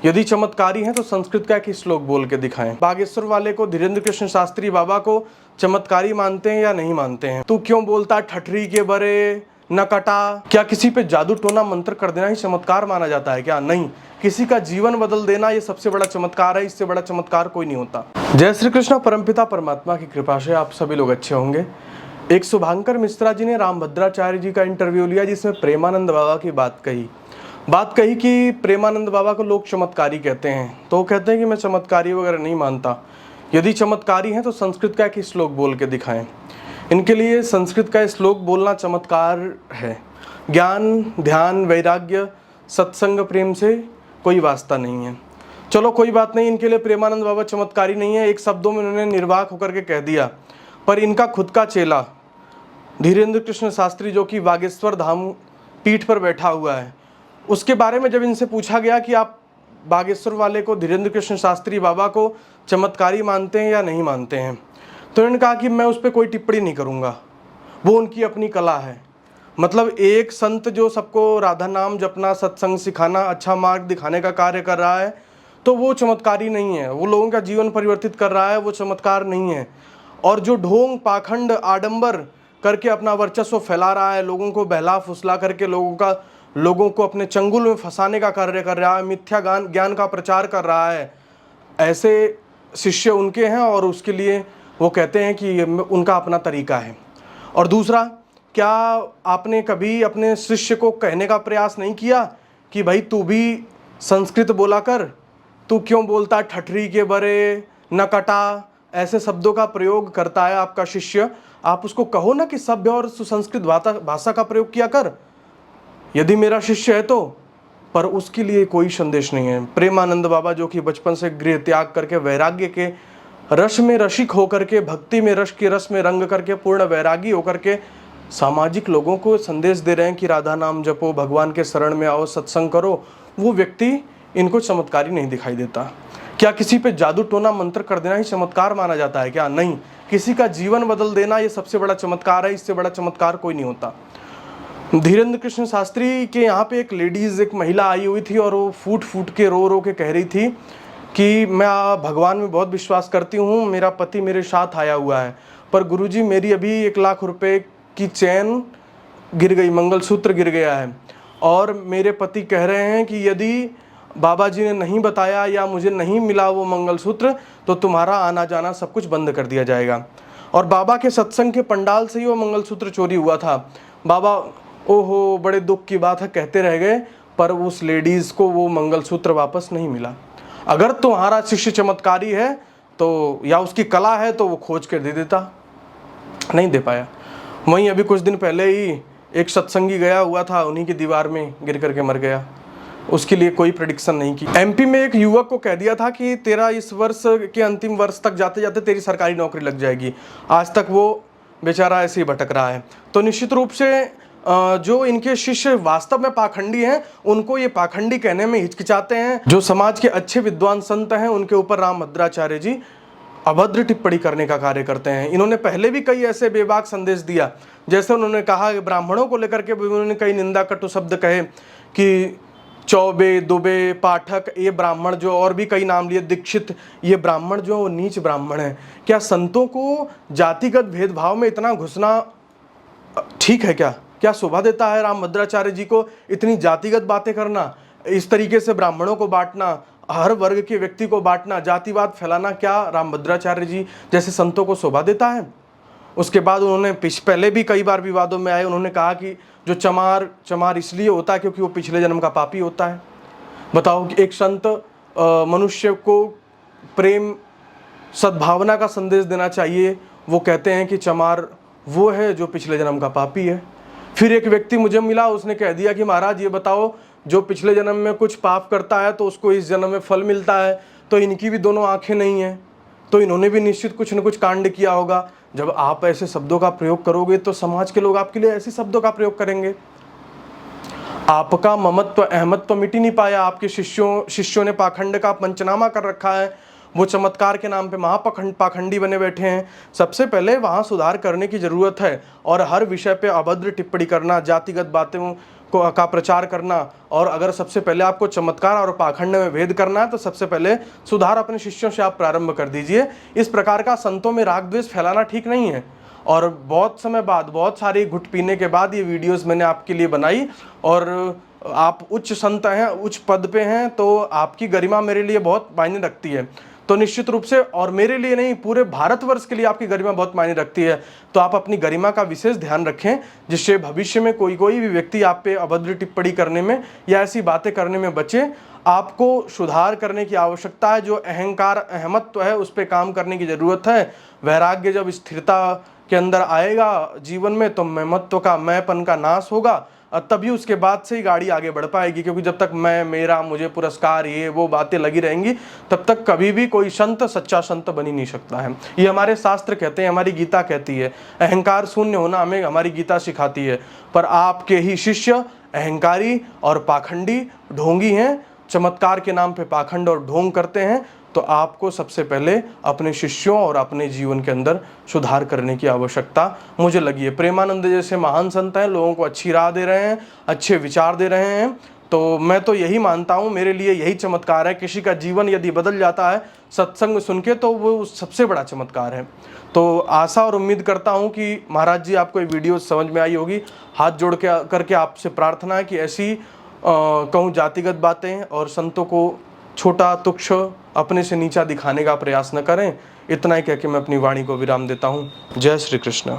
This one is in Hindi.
यदि चमत्कारी हैं तो संस्कृत का एक श्लोक बोल के दिखाएं। बागेश्वर वाले को धीरेन्द्र कृष्ण शास्त्री बाबा को चमत्कारी मानते हैं या नहीं मानते हैं? तू क्यों बोलता ठठरी के बरे न कटा? क्या किसी पे जादू टोना मंत्र कर देना ही चमत्कार माना जाता है क्या? नहीं, किसी का जीवन बदल देना ये सबसे बड़ा चमत्कार है। इससे बड़ा चमत्कार कोई नहीं होता। जय श्री कृष्ण। परमपिता परमात्मा की कृपा से आप सभी लोग अच्छे होंगे। एक शुभांकर मिश्रा जी ने रामभद्राचार्य जी का इंटरव्यू लिया, जिसमें प्रेमानंद बाबा की बात कही कि प्रेमानंद बाबा को लोग चमत्कारी कहते हैं, तो वो कहते हैं कि मैं चमत्कारी वगैरह नहीं मानता। यदि चमत्कारी हैं तो संस्कृत का एक श्लोक बोल के दिखाएं। इनके लिए संस्कृत का श्लोक बोलना चमत्कार है। ज्ञान, ध्यान, वैराग्य, सत्संग, प्रेम से कोई वास्ता नहीं है। चलो कोई बात नहीं, इनके लिए प्रेमानंद बाबा चमत्कारी नहीं है, एक शब्दों में उन्होंने निर्वाक होकर के कह दिया। पर इनका खुद का चेला धीरेन्द्र कृष्ण शास्त्री, जो कि बागेश्वर धाम पीठ पर बैठा हुआ है, उसके बारे में जब इनसे पूछा गया कि आप बागेश्वर वाले को धीरेन्द्र कृष्ण शास्त्री बाबा को चमत्कारी मानते हैं या नहीं मानते हैं, तो इन्होंने कहा कि मैं उस पर कोई टिप्पणी नहीं करूँगा, वो उनकी अपनी कला है। मतलब एक संत जो सबको राधा नाम जपना, सत्संग सिखाना, अच्छा मार्ग दिखाने का कार्य कर रहा है, तो वो चमत्कारी नहीं है। वो लोगों का जीवन परिवर्तित कर रहा है, वो चमत्कार नहीं है। और जो ढोंग, पाखंड, आडंबर करके अपना वर्चस्व फैला रहा है, लोगों को बहला फुसला करके लोगों को अपने चंगुल में फंसाने का कार्य कर रहा है, मिथ्या ज्ञान का प्रचार कर रहा है, ऐसे शिष्य उनके हैं और उसके लिए वो कहते हैं कि उनका अपना तरीका है। और दूसरा, क्या आपने कभी अपने शिष्य को कहने का प्रयास नहीं किया कि भाई तू भी संस्कृत बोला कर, तू क्यों बोलता ठठरी के बरे न कटा? ऐसे शब्दों का प्रयोग करता है आपका शिष्य, आप उसको कहो ना कि सभ्य और सुसंस्कृत भाषा का प्रयोग किया कर, यदि मेरा शिष्य है तो। पर उसके लिए कोई संदेश नहीं है। प्रेमानंद बाबा, जो कि बचपन से गृह त्याग करके वैराग्य के रस में रसिक होकर के, भक्ति में रस के रस में रंग करके, पूर्ण वैरागी होकर के सामाजिक लोगों को संदेश दे रहे हैं कि राधा नाम जपो, भगवान के शरण में आओ, सत्संग करो, वो व्यक्ति इनको चमत्कारी नहीं दिखाई देता। क्या किसी पे जादू टोना मंत्र कर देना ही चमत्कार माना जाता है क्या? नहीं, किसी का जीवन बदल देना ये सबसे बड़ा चमत्कार है। इससे बड़ा चमत्कार कोई नहीं होता। धीरेन्द्र कृष्ण शास्त्री के यहाँ पे एक लेडीज़, एक महिला आई हुई थी और वो फूट फूट के रो के कह रही थी कि मैं भगवान में बहुत विश्वास करती हूँ, मेरा पति मेरे साथ आया हुआ है, पर गुरुजी मेरी अभी 1 लाख रुपए की चैन गिर गई, मंगलसूत्र गिर गया है, और मेरे पति कह रहे हैं कि यदि बाबा जी ने नहीं बताया या मुझे नहीं मिला वो मंगलसूत्र, तो तुम्हारा आना जाना सब कुछ बंद कर दिया जाएगा। और बाबा के सत्संग के पंडाल से ही वो मंगलसूत्र चोरी हुआ था। बाबा ओहो बड़े दुख की बात है कहते रह गए, पर उस लेडीज़ को वो मंगलसूत्र वापस नहीं मिला। अगर तुम्हारा शिष्य चमत्कारी है तो, या उसकी कला है, तो वो खोज कर दे देता, नहीं दे पाया। वहीं अभी कुछ दिन पहले ही एक सत्संगी गया हुआ था, उन्हीं की दीवार में गिर करके मर गया। उसके लिए कोई प्रेडिक्शन नहीं की। एमपी में एक युवक को कह दिया था कि तेरा इस वर्ष के अंतिम वर्ष तक जाते जाते तेरी सरकारी नौकरी लग जाएगी। आज तक वो बेचारा ऐसे ही भटक रहा है। तो निश्चित रूप से जो इनके शिष्य वास्तव में पाखंडी हैं, उनको ये पाखंडी कहने में हिचकिचाते हैं। जो समाज के अच्छे विद्वान संत हैं, उनके ऊपर रामभद्राचार्य जी अभद्र टिप्पणी करने का कार्य करते हैं। इन्होंने पहले भी कई ऐसे बेबाक संदेश दिया, जैसे उन्होंने कहा ब्राह्मणों को लेकर के उन्होंने कई निंदा कटु शब्द कहे कि चौबे, दुबे, पाठक, ये ब्राह्मण, जो और भी कई नाम लिए, दीक्षित, ये ब्राह्मण जो वो नीच ब्राह्मण है। क्या संतों को जातिगत भेदभाव में इतना घुसना ठीक है क्या? क्या शोभा देता है रामभद्राचार्य जी को इतनी जातिगत बातें करना, इस तरीके से ब्राह्मणों को बांटना, हर वर्ग के व्यक्ति को बांटना, जातिवाद फैलाना, क्या रामभद्राचार्य जी जैसे संतों को शोभा देता है? उसके बाद उन्होंने पहले भी कई बार विवादों में आए, उन्होंने कहा कि जो चमार इसलिए होता है क्योंकि वो पिछले जन्म का पापी होता है। बताओ कि एक संत मनुष्य को प्रेम, सद्भावना का संदेश देना चाहिए, वो कहते हैं कि चमार वो है जो पिछले जन्म का पापी है। फिर एक व्यक्ति मुझे मिला, उसने कह दिया कि महाराज ये बताओ, जो पिछले जन्म में कुछ पाप करता है तो उसको इस जन्म में फल मिलता है, तो इनकी भी दोनों आंखें नहीं हैं, तो इन्होंने भी निश्चित कुछ न कुछ कांड किया होगा। जब आप ऐसे शब्दों का प्रयोग करोगे तो समाज के लोग आपके लिए ऐसे शब्दों का प्रयोग करेंगे। आपका ममत्व, अहमत्व मिट ही नहीं पाया। आपके शिष्यों ने पाखंड का पंचनामा कर रखा है, वो चमत्कार के नाम पे पाखंडी बने बैठे हैं। सबसे पहले वहाँ सुधार करने की ज़रूरत है, और हर विषय पे अभद्र टिप्पणी करना, जातिगत बातों का प्रचार करना, और अगर सबसे पहले आपको चमत्कार और पाखंड में भेद करना है तो सबसे पहले सुधार अपने शिष्यों से आप प्रारंभ कर दीजिए। इस प्रकार का संतों में राग द्वेष फैलाना ठीक नहीं है। और बहुत समय बाद, बहुत सारी घुट पीने के बाद ये वीडियोस मैंने आपके लिए बनाई, और आप उच्च संत हैं, उच्च पद पे हैं, तो आपकी गरिमा मेरे लिए बहुत मायने रखती है। तो निश्चित रूप से, और मेरे लिए नहीं, पूरे भारतवर्ष के लिए आपकी गरिमा बहुत मायने रखती है। तो आप अपनी गरिमा का विशेष ध्यान रखें, जिससे भविष्य में कोई भी व्यक्ति आप पे अभद्र टिप्पणी करने में या ऐसी बातें करने में बचे। आपको सुधार करने की आवश्यकता है। जो अहंकार, अहमत्व है, उस पर काम करने की ज़रूरत है। वैराग्य जब स्थिरता के अंदर आएगा जीवन में, तो ममत्व का, मैंपन का नाश होगा, तभी उसके बाद से ही गाड़ी आगे बढ़ पाएगी। क्योंकि जब तक मैं, मेरा, मुझे पुरस्कार, ये वो बातें लगी रहेंगी, तब तक कभी भी कोई संत सच्चा संत बन ही नहीं सकता है। ये हमारे शास्त्र कहते हैं, हमारी गीता कहती है। अहंकार शून्य होना हमें हमारी गीता सिखाती है। पर आपके ही शिष्य अहंकारी और पाखंडी, ढोंगी हैं, चमत्कार के नाम पे पाखंड और ढोंग करते हैं। तो आपको सबसे पहले अपने शिष्यों और अपने जीवन के अंदर सुधार करने की आवश्यकता मुझे लगी है। प्रेमानंद जैसे महान संत हैं, लोगों को अच्छी राह दे रहे हैं, अच्छे विचार दे रहे हैं। तो मैं तो यही मानता हूँ, मेरे लिए यही चमत्कार है। किसी का जीवन यदि बदल जाता है सत्संग सुन के, तो वो सबसे बड़ा चमत्कार है। तो आशा और उम्मीद करता हूँ कि महाराज जी आपको ये वीडियो समझ में आई होगी। हाथ जोड़ के करके आपसे प्रार्थना है कि ऐसी कहूँ जातिगत बातें और संतों को छोटा, तुच्छ, अपने से नीचा दिखाने का प्रयास न करें। इतना ही कह के मैं अपनी वाणी को विराम देता हूँ। जय श्री कृष्ण।